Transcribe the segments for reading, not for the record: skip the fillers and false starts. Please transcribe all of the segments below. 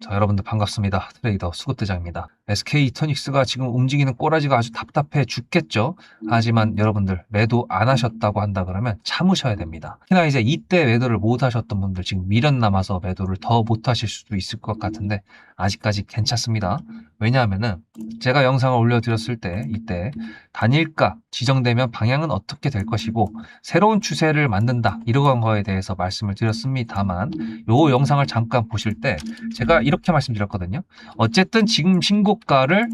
자, 여러분들 반갑습니다. 트레이더 수급대장입니다. SK이터닉스가 지금 움직이는 꼬라지가 아주 답답해 죽겠죠? 하지만 여러분들 매도 안 하셨다고 한다 그러면 참으셔야 됩니다. 특히나 이제 이때 매도를 못 하셨던 분들 지금 미련 남아서 매도를 더 못 하실 수도 있을 것 같은데 아직까지 괜찮습니다. 왜냐하면은 제가 영상을 올려드렸을 때 이때 단일가 지정되면 방향은 어떻게 될 것이고 새로운 추세를 만든다 이러한 거에 대해서 말씀을 드렸습니다만 요 영상을 잠깐 보실 때 제가 이렇게 말씀드렸거든요. 어쨌든 지금 신고가를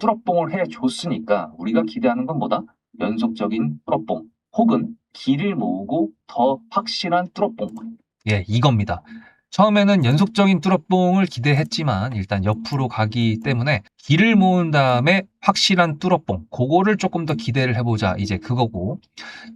뚫어뽕을 해줬으니까 우리가 기대하는 건 뭐다? 연속적인 뚫어뽕 혹은 길을 모으고 더 확실한 뚫어뽕. 예, 이겁니다. 처음에는 연속적인 뚫어뽕을 기대했지만 일단 옆으로 가기 때문에 길을 모은 다음에 확실한 뚫어뽕 그거를 조금 더 기대를 해보자 이제 그거고,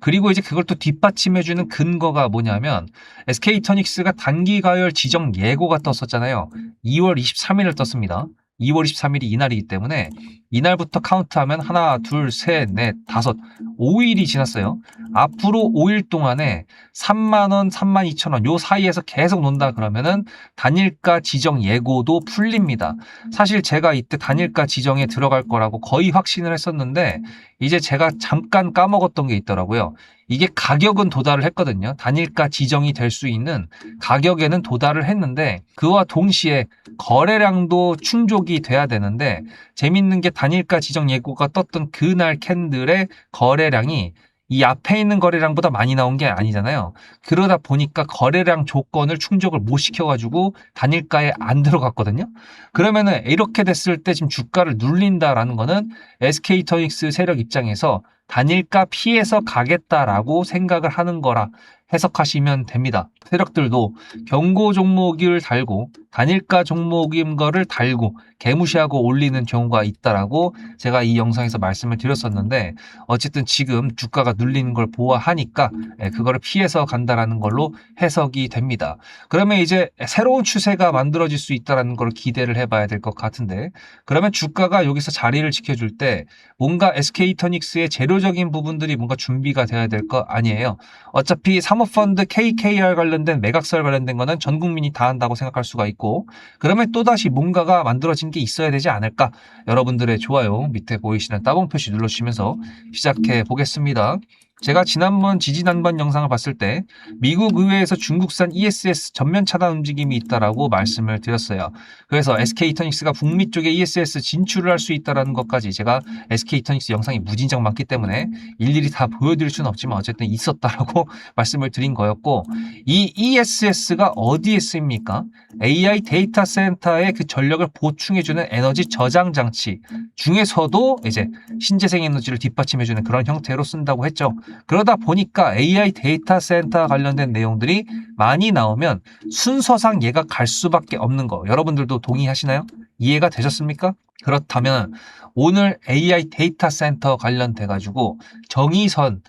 그리고 이제 그걸 또 뒷받침해주는 근거가 뭐냐면 SK이터닉스가 단기 가열 지정 예고가 떴었잖아요. 2월 23일을 떴습니다. 2월 23일이 이날이기 때문에 이날부터 카운트하면 하나, 둘, 셋, 넷, 다섯, 5일이 지났어요. 앞으로 5일 동안에 3만원, 32,000원 요 사이에서 계속 논다 그러면은 단일가 지정 예고도 풀립니다. 사실 제가 이때 단일가 지정에 들어갈 거라고 거의 확신을 했었는데 이제 제가 잠깐 까먹었던 게 있더라고요. 이게 가격은 도달을 했거든요. 단일가 지정이 될 수 있는 가격에는 도달을 했는데 그와 동시에 거래량도 충족이 돼야 되는데 재밌는 게 단일가 지정 예고가 떴던 그날 캔들의 거래량이 이 앞에 있는 거래량보다 많이 나온 게 아니잖아요. 그러다 보니까 거래량 조건을 충족을 못 시켜가지고 단일가에 안 들어갔거든요. 그러면은 이렇게 됐을 때 지금 주가를 눌린다라는 거는 SK이터닉스 세력 입장에서 단일가 피해서 가겠다라고 생각을 하는 거라 해석하시면 됩니다. 세력들도 경고 종목을 달고 단일가 종목인 거를 달고 개무시하고 올리는 경우가 있다라고 제가 이 영상에서 말씀을 드렸었는데 어쨌든 지금 주가가 눌리는 걸 보아하니까 그거를 피해서 간다라는 걸로 해석이 됩니다. 그러면 이제 새로운 추세가 만들어질 수 있다는 걸 기대를 해봐야 될 것 같은데, 그러면 주가가 여기서 자리를 지켜줄 때 뭔가 SK이터닉스의 재료적인 부분들이 뭔가 준비가 돼야 될 거 아니에요. 어차피 사모펀드 KKR 관련된 매각설 관련된 거는 전 국민이 다 한다고 생각할 수가 있고, 그러면 또다시 뭔가가 만들어진 게 있어야 되지 않을까? 여러분들의 좋아요 밑에 보이시는 따봉 표시 눌러주시면서 시작해 보겠습니다. 제가 지난번 지지난번 영상을 봤을 때 미국 의회에서 중국산 ESS 전면 차단 움직임이 있다라고 말씀을 드렸어요. 그래서 SK이터닉스가 북미 쪽에 ESS 진출을 할 수 있다라는 것까지 제가 SK이터닉스 영상이 무진장 많기 때문에 일일이 다 보여드릴 수는 없지만 어쨌든 있었다라고 말씀을 드린 거였고, 이 ESS가 어디에 쓰입니까? AI 데이터 센터의 그 전력을 보충해주는 에너지 저장 장치 중에서도 이제 신재생 에너지를 뒷받침해주는 그런 형태로 쓴다고 했죠. 그러다 보니까 AI 데이터 센터 관련된 내용들이 많이 나오면 순서상 얘가 갈 수밖에 없는 거 여러분들도 동의하시나요? 이해가 되셨습니까? 그렇다면 오늘 AI 데이터 센터 관련돼 가지고 정의선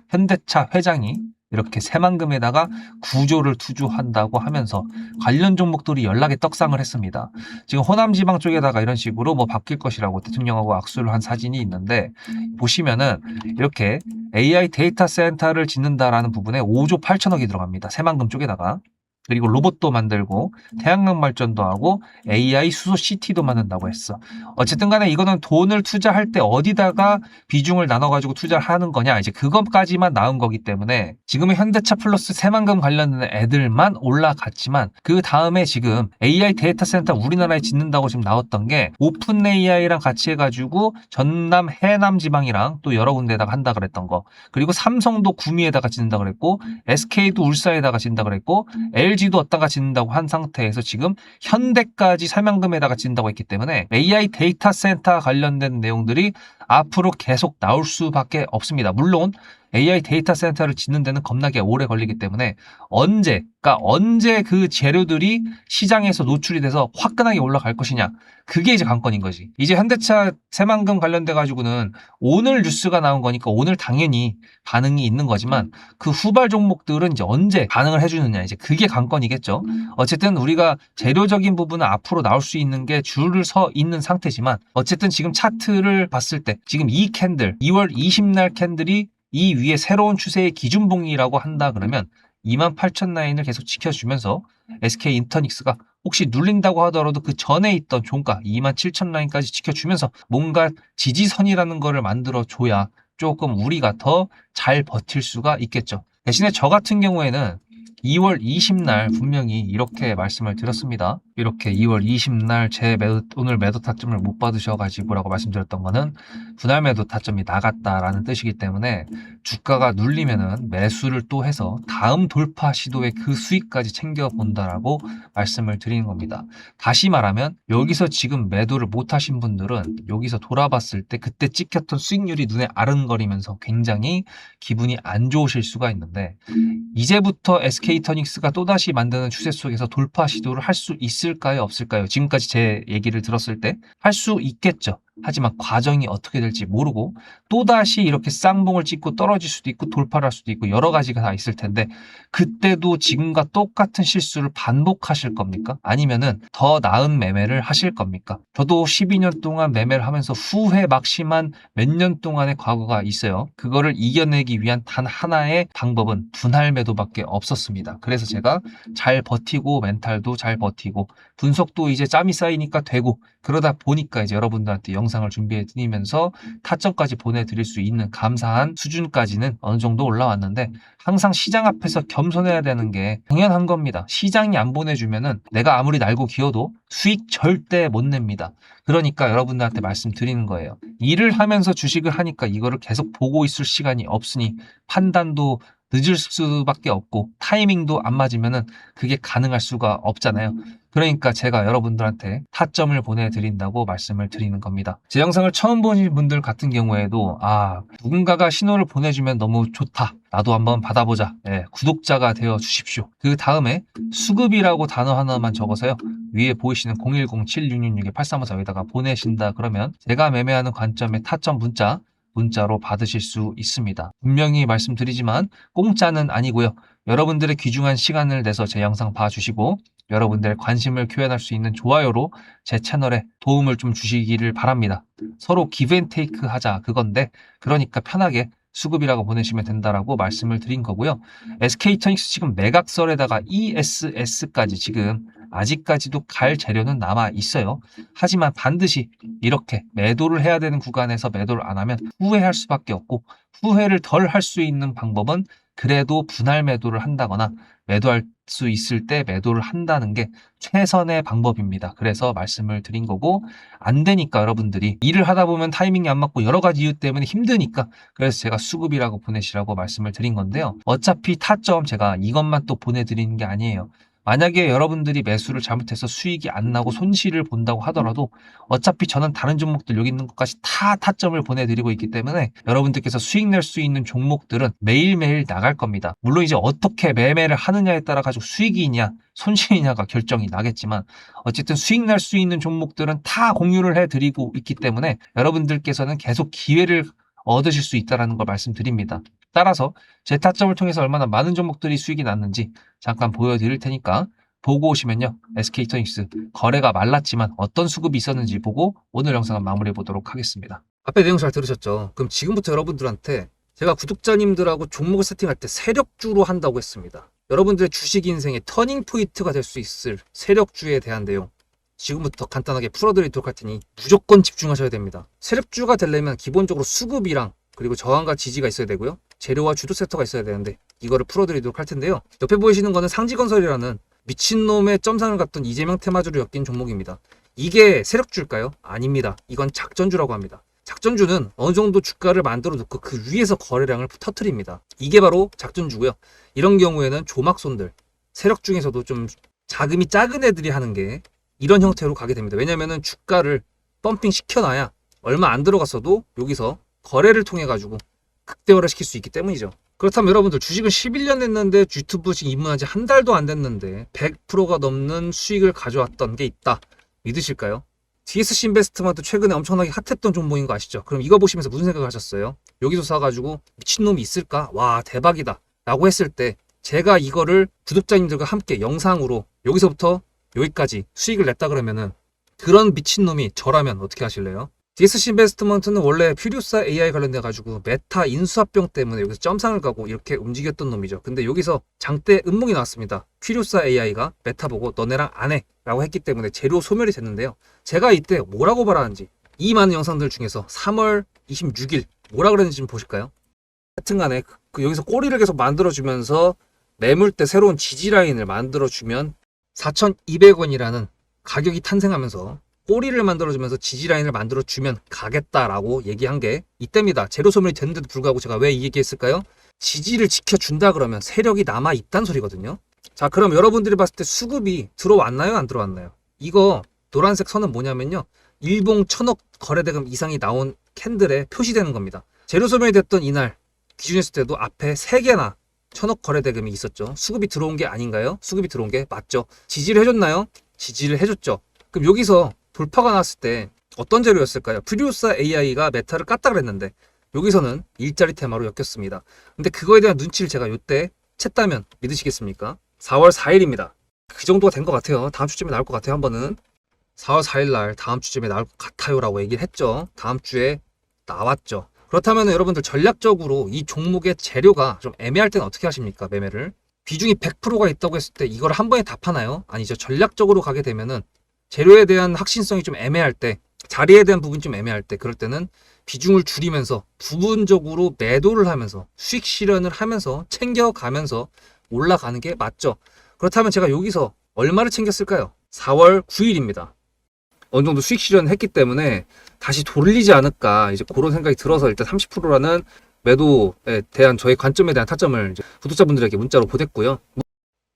현대차 회장이 이렇게 새만금에다가 구조를 투주한다고 하면서 관련 종목들이 연락에 떡상을 했습니다. 지금 호남 지방 쪽에다가 이런 식으로 뭐 바뀔 것이라고 대통령하고 악수를 한 사진이 있는데 보시면은 이렇게 AI 데이터 센터를 짓는다라는 부분에 5조 8천억이 들어갑니다. 새만금 쪽에다가. 그리고 로봇도 만들고 태양광 발전도 하고 AI 수소 시티도 만든다고 했어. 어쨌든 간에 이거는 돈을 투자할 때 어디다가 비중을 나눠가지고 투자를 하는 거냐, 이제 그것까지만 나온 거기 때문에 지금은 현대차 플러스 새만금 관련된 애들만 올라갔지만 그 다음에 지금 AI 데이터 센터 우리나라에 짓는다고 지금 나왔던 게 오픈 AI랑 같이 해가지고 전남 해남 지방이랑 또 여러 군데에다가 한다 그랬던 거, 그리고 삼성도 구미에다가 짓는다 그랬고 SK도 울산에다가 짓는다 그랬고 LG도 어디다가 짓는다고 한 상태에서 지금 현대까지 새만금에다가 짓는다고 했기 때문에 AI 데이터 센터 관련된 내용들이 앞으로 계속 나올 수밖에 없습니다. 물론 AI 데이터 센터를 짓는 데는 겁나게 오래 걸리기 때문에 언제 그 재료들이 시장에서 노출이 돼서 화끈하게 올라갈 것이냐, 그게 이제 관건인 거지. 이제 현대차 새만금 관련돼 가지고는 오늘 뉴스가 나온 거니까 오늘 당연히 반응이 있는 거지만 그 후발 종목들은 이제 언제 반응을 해주느냐, 이제 그게 관건이겠죠. 어쨌든 우리가 재료적인 부분은 앞으로 나올 수 있는 게 줄을 서 있는 상태지만 어쨌든 지금 차트를 봤을 때 지금 이 캔들 2월 20날 캔들이 이 위에 새로운 추세의 기준봉이라고 한다 그러면 28,000 라인을 계속 지켜주면서 SK이터닉스가 혹시 눌린다고 하더라도 그 전에 있던 종가 27,000 라인까지 지켜주면서 뭔가 지지선이라는 거를 만들어줘야 조금 우리가 더 잘 버틸 수가 있겠죠. 대신에 저 같은 경우에는 2월 20날 분명히 이렇게 말씀을 드렸습니다. 이렇게 2월 20날 오늘 매도 타점을 못 받으셔가지고라고 말씀드렸던 거는 분할 매도 타점이 나갔다라는 뜻이기 때문에 주가가 눌리면은 매수를 또 해서 다음 돌파 시도에 그 수익까지 챙겨 본다라고 말씀을 드리는 겁니다. 다시 말하면 여기서 지금 매도를 못 하신 분들은 여기서 돌아봤을 때 그때 찍혔던 수익률이 눈에 아른거리면서 굉장히 기분이 안 좋으실 수가 있는데 이제부터 SK이터닉스가 또다시 만드는 추세 속에서 돌파 시도를 할 수 있을까요? 없을까요? 지금까지 제 얘기를 들었을 때 할 수 있겠죠. 하지만 과정이 어떻게 될지 모르고 또다시 이렇게 쌍봉을 찍고 떨어질 수도 있고 돌파를 할 수도 있고 여러 가지가 다 있을 텐데 그때도 지금과 똑같은 실수를 반복하실 겁니까? 아니면은 더 나은 매매를 하실 겁니까? 저도 12년 동안 매매를 하면서 후회 막심한 몇 년 동안의 과거가 있어요. 그거를 이겨내기 위한 단 하나의 방법은 분할 매도밖에 없었습니다. 그래서 제가 잘 버티고 멘탈도 잘 버티고 분석도 이제 짬이 쌓이니까 되고 그러다 보니까 이제 여러분들한테 영상을 준비해 드리면서 타점까지 보내드릴 수 있는 감사한 수준까지는 어느 정도 올라왔는데 항상 시장 앞에서 겸손해야 되는 게 당연한 겁니다. 시장이 안 보내주면은 내가 아무리 날고 기어도 수익 절대 못 냅니다. 그러니까 여러분들한테 말씀드리는 거예요. 일을 하면서 주식을 하니까 이거를 계속 보고 있을 시간이 없으니 판단도 늦을 수밖에 없고 타이밍도 안 맞으면은 그게 가능할 수가 없잖아요. 그러니까 제가 여러분들한테 타점을 보내드린다고 말씀을 드리는 겁니다. 제 영상을 처음 보신 분들 같은 경우에도 누군가가 신호를 보내주면 너무 좋다. 나도 한번 받아보자. 구독자가 되어 주십시오. 그 다음에 수급이라고 단어 하나만 적어서요. 위에 보이시는 010-7666-8354 여기다가 보내신다 그러면 제가 매매하는 관점의 타점 문자로 받으실 수 있습니다. 분명히 말씀드리지만 공짜는 아니고요. 여러분들의 귀중한 시간을 내서 제 영상 봐주시고 여러분들의 관심을 표현할 수 있는 좋아요로 제 채널에 도움을 좀 주시기를 바랍니다. 서로 기브앤테이크 하자 그건데 그러니까 편하게 수급이라고 보내시면 된다라고 말씀을 드린 거고요. SK이터닉스 지금 매각설에다가 ESS까지 지금 아직까지도 갈 재료는 남아 있어요. 하지만 반드시 이렇게 매도를 해야 되는 구간에서 매도를 안 하면 후회할 수밖에 없고 후회를 덜 할 수 있는 방법은 그래도 분할 매도를 한다거나 매도할 수 있을 때 매도를 한다는 게 최선의 방법입니다. 그래서 말씀을 드린 거고 안 되니까 여러분들이 일을 하다 보면 타이밍이 안 맞고 여러 가지 이유 때문에 힘드니까 그래서 제가 수급이라고 보내시라고 말씀을 드린 건데요. 어차피 타점 제가 이것만 또 보내드리는 게 아니에요. 만약에 여러분들이 매수를 잘못해서 수익이 안 나고 손실을 본다고 하더라도 어차피 저는 다른 종목들 여기 있는 것까지 다 타점을 보내드리고 있기 때문에 여러분들께서 수익 낼 수 있는 종목들은 매일매일 나갈 겁니다. 물론 이제 어떻게 매매를 하느냐에 따라 가지고 수익이냐 손실이냐가 결정이 나겠지만 어쨌든 수익 낼 수 있는 종목들은 다 공유를 해드리고 있기 때문에 여러분들께서는 계속 기회를 얻으실 수 있다는 걸 말씀드립니다. 따라서 제 타점을 통해서 얼마나 많은 종목들이 수익이 났는지 잠깐 보여드릴 테니까 보고 오시면요. SK이터닉스 거래가 말랐지만 어떤 수급이 있었는지 보고 오늘 영상은 마무리해 보도록 하겠습니다. 앞에 내용 잘 들으셨죠? 그럼 지금부터 여러분들한테 제가 구독자님들하고 종목을 세팅할 때 세력주로 한다고 했습니다. 여러분들의 주식 인생의 터닝 포인트가 될 수 있을 세력주에 대한 내용 지금부터 간단하게 풀어드리도록 할 테니 무조건 집중하셔야 됩니다. 세력주가 되려면 기본적으로 수급이랑 그리고 저항과 지지가 있어야 되고요. 재료와 주도 섹터가 있어야 되는데 이거를 풀어드리도록 할 텐데요. 옆에 보이시는 거는 상지건설이라는 미친놈의 점상을 갖던 이재명 테마주로 엮인 종목입니다. 이게 세력주일까요? 아닙니다. 이건 작전주라고 합니다. 작전주는 어느 정도 주가를 만들어 놓고 그 위에서 거래량을 터트립니다. 이게 바로 작전주고요. 이런 경우에는 조막손들, 세력 중에서도 좀 자금이 작은 애들이 하는 게 이런 형태로 가게 됩니다. 왜냐면은 주가를 펌핑 시켜놔야 얼마 안 들어갔어도 여기서 거래를 통해 가지고 극대화를 시킬 수 있기 때문이죠. 그렇다면 여러분들 주식을 11년 했는데 유튜브 지금 입문한 지 한 달도 안 됐는데 100%가 넘는 수익을 가져왔던 게 있다. 믿으실까요? TSC 인베스트먼트 최근에 엄청나게 핫했던 종목인 거 아시죠? 그럼 이거 보시면서 무슨 생각을 하셨어요? 여기서 사가지고 미친놈이 있을까? 와 대박이다 라고 했을 때 제가 이거를 구독자님들과 함께 영상으로 여기서부터 여기까지 수익을 냈다 그러면은 그런 미친놈이 저라면 어떻게 하실래요? DSC 인베스트먼트는 원래 퓨리오사 AI 관련돼 가지고 메타 인수합병 때문에 여기서 점상을 가고 이렇게 움직였던 놈이죠. 근데 여기서 장대 음봉이 나왔습니다. 퓨리오사 AI가 메타 보고 너네랑 안 해 라고 했기 때문에 재료 소멸이 됐는데요. 제가 이때 뭐라고 말하는지 이 많은 영상들 중에서 3월 26일 뭐라 그랬는지 좀 보실까요? 하여튼간에 여기서 꼬리를 계속 만들어주면서 매물대 새로운 지지라인을 만들어주면 4,200원이라는 가격이 탄생하면서 꼬리를 만들어주면서 지지라인을 만들어주면 가겠다라고 얘기한 게 이때입니다. 재료 소멸이 됐는데도 불구하고 제가 왜 이 얘기했을까요? 지지를 지켜준다 그러면 세력이 남아있다는 소리거든요. 자, 그럼 여러분들이 봤을 때 수급이 들어왔나요? 안 들어왔나요? 이거 노란색 선은 뭐냐면요. 일봉 1,000억 거래대금 이상이 나온 캔들에 표시되는 겁니다. 재료 소멸이 됐던 이날 기준했을 때도 앞에 3개나 1,000억 거래대금이 있었죠. 수급이 들어온 게 아닌가요? 수급이 들어온 게 맞죠. 지지를 해줬나요? 지지를 해줬죠. 그럼 여기서 돌파가 났을 때 어떤 재료였을까요? 퓨리오사 AI가 메타를 깠다 그랬는데 여기서는 일자리 테마로 엮였습니다. 근데 그거에 대한 눈치를 제가 요때 챘다면 믿으시겠습니까? 4월 4일입니다. 그 정도가 된 것 같아요. 다음 주쯤에 나올 것 같아요. 한 번은 4월 4일 날 다음 주쯤에 나올 것 같아요 라고 얘기를 했죠. 다음 주에 나왔죠. 그렇다면 여러분들 전략적으로 이 종목의 재료가 좀 애매할 때는 어떻게 하십니까? 매매를 비중이 100%가 있다고 했을 때 이걸 한 번에 답하나요? 아니죠. 전략적으로 가게 되면은 재료에 대한 확신성이 좀 애매할 때, 자리에 대한 부분이 좀 애매할 때, 그럴 때는 비중을 줄이면서 부분적으로 매도를 하면서 수익 실현을 하면서 챙겨가면서 올라가는 게 맞죠. 그렇다면 제가 여기서 얼마를 챙겼을까요? 4월 9일입니다. 어느 정도 수익 실현을 했기 때문에 다시 돌리지 않을까 이제 그런 생각이 들어서 일단 30%라는 매도에 대한 저의 관점에 대한 타점을 이제 구독자분들에게 문자로 보냈고요.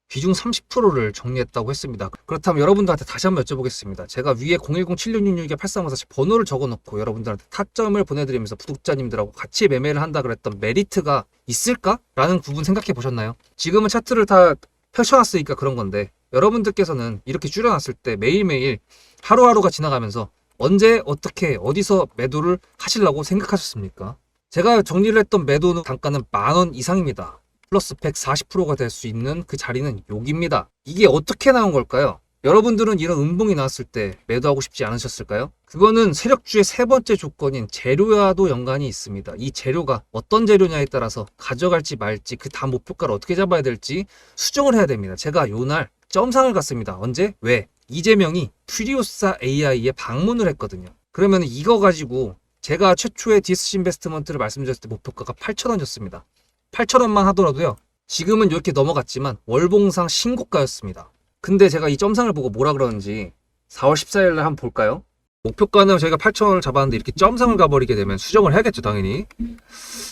비중 30%를 정리했다고 했습니다. 그렇다면 여러분들한테 다시 한번 여쭤보겠습니다. 제가 위에 010-7666-8354 번호를 적어놓고 여러분들한테 타점을 보내드리면서 구독자님들하고 같이 매매를 한다 그랬던 메리트가 있을까? 라는 부분 생각해 보셨나요? 지금은 차트를 다 펼쳐놨으니까 그런 건데 여러분들께서는 이렇게 줄여놨을 때 매일매일 하루하루가 지나가면서 언제 어떻게 어디서 매도를 하시려고 생각하셨습니까? 제가 정리를 했던 매도 단가는 10,000원 이상입니다. 플러스 140%가 될 수 있는 그 자리는 여기입니다. 이게 어떻게 나온 걸까요? 여러분들은 이런 음봉이 나왔을 때 매도하고 싶지 않으셨을까요? 그거는 세력주의 세 번째 조건인 재료와도 연관이 있습니다. 이 재료가 어떤 재료냐에 따라서 가져갈지 말지 그 다음 목표가를 어떻게 잡아야 될지 수정을 해야 됩니다. 제가 요날 점상을 갔습니다. 언제? 왜? 이재명이 퓨리오사 AI에 방문을 했거든요. 그러면 이거 가지고 제가 최초에 DSC 인베스트먼트를 말씀드렸을 때 목표가가 8,000원이었습니다. 8,000원만 하더라도요. 지금은 이렇게 넘어갔지만 월봉상 신고가였습니다. 근데 제가 이 점상을 보고 뭐라 그러는지 4월 14일 날 한번 볼까요? 목표가는 저희가 8,000원을 잡았는데 이렇게 점상을 가버리게 되면 수정을 해야겠죠, 당연히.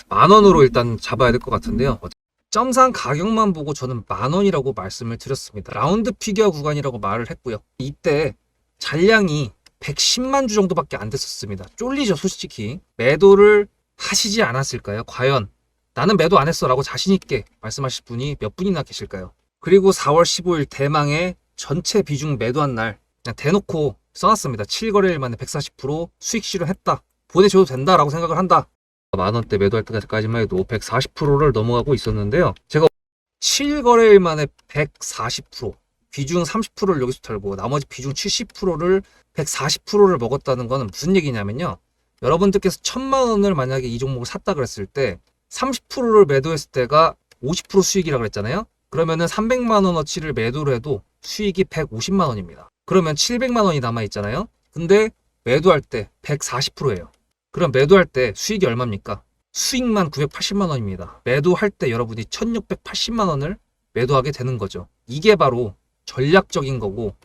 10,000원으로 일단 잡아야 될 것 같은데요. 점상 가격만 보고 저는 10,000원이라고 말씀을 드렸습니다. 라운드 피겨 구간이라고 말을 했고요. 이때 잔량이 110만 주 정도밖에 안 됐었습니다. 쫄리죠, 솔직히. 매도를 하시지 않았을까요? 과연 나는 매도 안 했어 라고 자신있게 말씀하실 분이 몇 분이나 계실까요? 그리고 4월 15일 대망의 전체 비중 매도한 날 그냥 대놓고 써놨습니다. 7거래일 만에 140% 수익 실현했다. 보내줘도 된다라고 생각을 한다. 만원대 매도할 때까지만 해도 140%를 넘어가고 있었는데요. 제가 7거래일 만에 140% 비중 30%를 여기서 털고 나머지 비중 70%를 140%를 먹었다는 거는 무슨 얘기냐면요. 여러분들께서 1,000만 원을 만약에 이 종목을 샀다 그랬을 때 30%를 매도했을 때가 50% 수익이라고 그랬잖아요. 그러면은 300만 원어치를 매도를 해도 수익이 150만 원입니다. 그러면 700만 원이 남아 있잖아요. 근데 매도할 때 140%예요. 그럼 매도할 때 수익이 얼마입니까? 수익만 980만 원입니다. 매도할 때 여러분이 1680만 원을 매도하게 되는 거죠. 이게 바로 전략적인 거고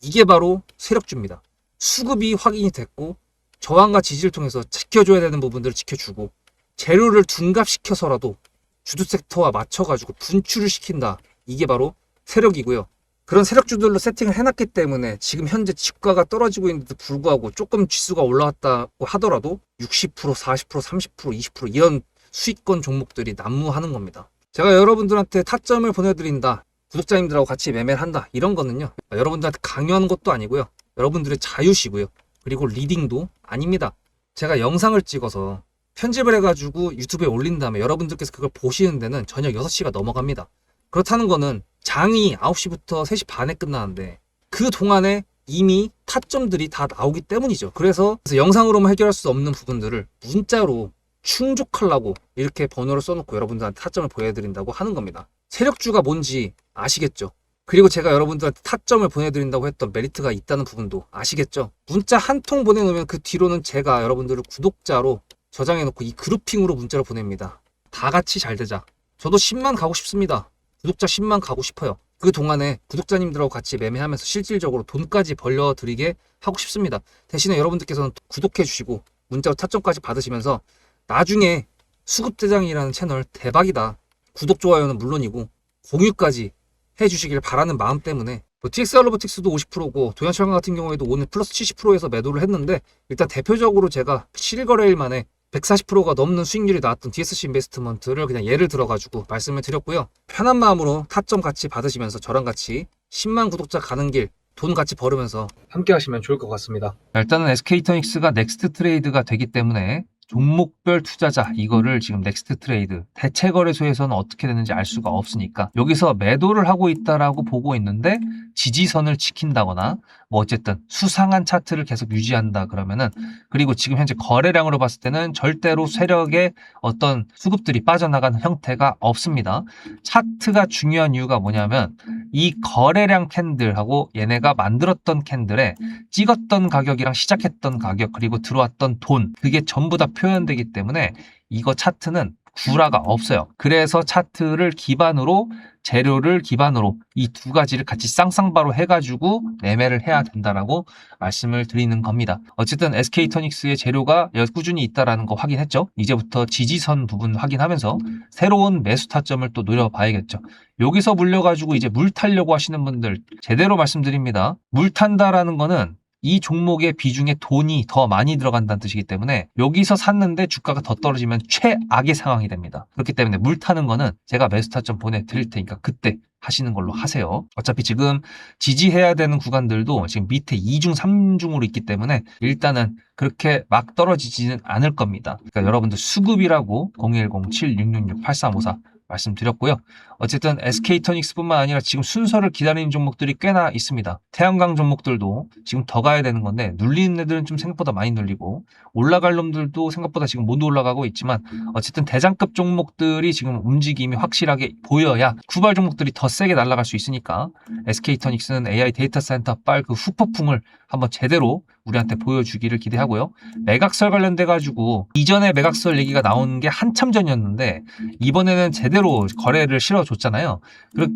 이게 바로 세력주입니다. 수급이 확인이 됐고 저항과 지지를 통해서 지켜줘야 되는 부분들을 지켜주고 재료를 둔갑시켜서라도 주도 섹터와 맞춰가지고 분출을 시킨다. 이게 바로 세력이고요. 그런 세력주들로 세팅을 해놨기 때문에 지금 현재 주가가 떨어지고 있는데도 불구하고 조금 지수가 올라왔다고 하더라도 60%, 40%, 30%, 20% 이런 수익권 종목들이 난무하는 겁니다. 제가 여러분들한테 타점을 보내드린다. 구독자님들하고 같이 매매를 한다. 이런 거는요. 여러분들한테 강요하는 것도 아니고요. 여러분들의 자유시고요. 그리고 리딩도 아닙니다. 제가 영상을 찍어서 편집을 해가지고 유튜브에 올린 다음에 여러분들께서 그걸 보시는 데는 저녁 6시가 넘어갑니다. 그렇다는 거는 장이 9시부터 3시 반에 끝나는데 그 동안에 이미 타점들이 다 나오기 때문이죠. 그래서 영상으로만 해결할 수 없는 부분들을 문자로 충족하려고 이렇게 번호를 써놓고 여러분들한테 타점을 보여드린다고 하는 겁니다. 세력주가 뭔지 아시겠죠? 그리고 제가 여러분들한테 타점을 보내드린다고 했던 메리트가 있다는 부분도 아시겠죠? 문자 한 통 보내놓으면 그 뒤로는 제가 여러분들을 구독자로 저장해놓고 이 그룹핑으로 문자를 보냅니다. 다 같이 잘 되자. 저도 10만 가고 싶습니다. 구독자 10만 가고 싶어요. 그 동안에 구독자님들하고 같이 매매하면서 실질적으로 돈까지 벌려드리게 하고 싶습니다. 대신에 여러분들께서는 구독해주시고 문자로 타점까지 받으시면서 나중에 수급대장이라는 채널 대박이다. 구독, 좋아요는 물론이고 공유까지 해주시길 바라는 마음 때문에 TXR 로보틱스도 50%고 도연철강 같은 경우에도 오늘 플러스 70%에서 매도를 했는데 일단 대표적으로 제가 7거래일 만에 140%가 넘는 수익률이 나왔던 DSC 인베스트먼트를 그냥 예를 들어가지고 말씀을 드렸고요. 편한 마음으로 타점 같이 받으시면서 저랑 같이 10만 구독자 가는 길 돈 같이 벌으면서 함께 하시면 좋을 것 같습니다. 일단은 SK이터닉스가 넥스트 트레이드가 되기 때문에 종목별 투자자 이거를 지금 넥스트 트레이드 대체 거래소에서는 어떻게 되는지 알 수가 없으니까 여기서 매도를 하고 있다라고 보고 있는데 지지선을 지킨다거나 뭐 어쨌든 수상한 차트를 계속 유지한다 그러면은 그리고 지금 현재 거래량으로 봤을 때는 절대로 세력의 어떤 수급들이 빠져나가는 형태가 없습니다. 차트가 중요한 이유가 뭐냐면 이 거래량 캔들하고 얘네가 만들었던 캔들에 찍었던 가격이랑 시작했던 가격 그리고 들어왔던 돈 그게 전부 다 표현되기 때문에 이거 차트는 구라가 없어요. 그래서 차트를 기반으로 재료를 기반으로 이 두 가지를 같이 쌍쌍바로 해가지고 매매를 해야 된다라고 말씀을 드리는 겁니다. 어쨌든 SK이터닉스의 재료가 꾸준히 있다라는 거 확인했죠. 이제부터 지지선 부분 확인하면서 새로운 매수 타점을 또 노려봐야겠죠. 여기서 물려가지고 이제 물 타려고 하시는 분들 제대로 말씀드립니다. 물 탄다라는 거는 이 종목의 비중에 돈이 더 많이 들어간다는 뜻이기 때문에 여기서 샀는데 주가가 더 떨어지면 최악의 상황이 됩니다. 그렇기 때문에 물 타는 거는 제가 매수 타점 보내드릴 테니까 그때 하시는 걸로 하세요. 어차피 지금 지지해야 되는 구간들도 지금 밑에 2중, 3중으로 있기 때문에 일단은 그렇게 막 떨어지지는 않을 겁니다. 그러니까 여러분들 수급이라고 010-7666-8354 말씀드렸고요. 어쨌든 SK이터닉스뿐만 아니라 지금 순서를 기다리는 종목들이 꽤나 있습니다. 태양광 종목들도 지금 더 가야 되는 건데 눌리는 애들은 좀 생각보다 많이 눌리고 올라갈 놈들도 생각보다 지금 못 올라가고 있지만 어쨌든 대장급 종목들이 지금 움직임이 확실하게 보여야 구발 종목들이 더 세게 날아갈 수 있으니까 SK이터닉스는 AI 데이터 센터 빨 그 후폭풍을 한번 제대로 우리한테 보여주기를 기대하고요. 매각설 관련돼 가지고 이전에 매각설 얘기가 나온 게 한참 전이었는데 이번에는 제대로 거래를 실어줬잖아요.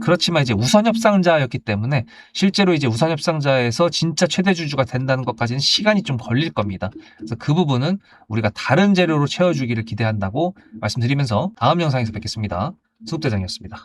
그렇지만 이제 우선협상자였기 때문에 실제로 이제 우선협상자에서 진짜 최대 주주가 된다는 것까지는 시간이 좀 걸릴 겁니다. 그래서 그 부분은 우리가 다른 재료로 채워주기를 기대한다고 말씀드리면서 다음 영상에서 뵙겠습니다. 수급대장이었습니다.